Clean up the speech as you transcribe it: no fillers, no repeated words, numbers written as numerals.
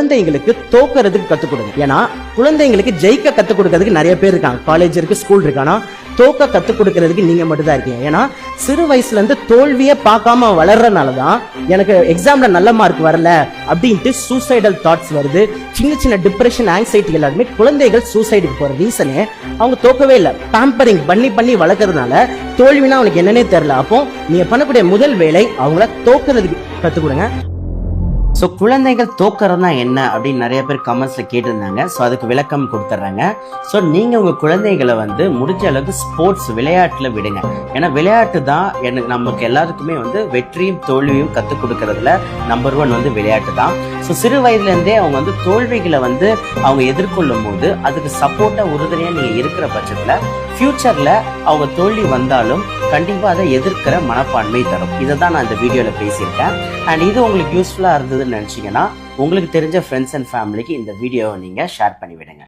குழந்தைங்களுக்கு தோக்கறதுக்கு கத்துக் கொடுங்க. ஏன்னா குழந்தைங்களுக்கு ஜெயிக்க கத்துக் கொடுக்கறதுக்கு நிறைய பேர் இருக்காங்க, காலேஜ் இருக்கு, ஸ்கூல் இருக்கு. ஆனா தோக்க கத்துக் கொடுக்கறதுக்கு நீங்க மட்டும் தான் இருக்கீங்க. ஏன்னா சிறு வயசுல இருந்து தோல்வியே பார்க்காம வளர்றதுனாலதான் எனக்கு எக்ஸாம்ல நல்ல மார்க் வரல அப்படின்ட்டு சூசைடல் தாட்ஸ் வருது. சின்ன சின்ன டிப்ரெஷன், ஆங்ஸைட்டி எல்லாருமே குழந்தைகள் சூசைடுக்கு போற ரீசனே அவங்க தோக்கவே இல்லை. பேம்பரிங் பண்ணி வளர்க்கறதுனால தோல்வினா அவனுக்கு என்னன்னே தெரியல. அப்போ நீங்க பண்ணக்கூடிய முதல் வேலை அவங்கள தோக்குறதுக்கு கத்துக் கொடுங்க. ஸோ குழந்தைகள் தோக்கறதுனா என்ன அப்படின்னு நிறைய பேர் கமெண்ட்ஸ்ல கேட்டிருந்தாங்க. ஸோ அதுக்கு விளக்கம் கொடுத்துட்றாங்க. ஸோ நீங்க உங்க குழந்தைகளை முடிஞ்ச அளவுக்கு ஸ்போர்ட்ஸ் விளையாட்டுல விடுங்க. ஏன்னா விளையாட்டு தான் நமக்கு எல்லாருக்குமே வெற்றியும் தோல்வியும் கற்றுக் கொடுக்கறதுல நம்பர் 1 விளையாட்டு தான். ஸோ சிறு வயதுல இருந்தே அவங்க தோல்விகளை அவங்க எதிர்கொள்ளும் போது அதுக்கு சப்போர்ட்டா உறுதுணையா நீங்க இருக்கிற பட்சத்துல ஃபியூச்சர்ல அவங்க தோல்வி வந்தாலும் கண்டிப்பா அதை எதிர்க்கிற மனப்பான்மை தரும். இதை தான் நான் இந்த வீடியோல பேசியிருக்கேன். அண்ட் இது உங்களுக்கு யூஸ்ஃபுல்லா இருந்ததுன்னு நினைச்சீங்கன்னா உங்களுக்கு தெரிஞ்ச ஃப்ரெண்ட்ஸ் அண்ட் ஃபேமிலிக்கு இந்த வீடியோவை நீங்க ஷேர் பண்ணி விடுங்க.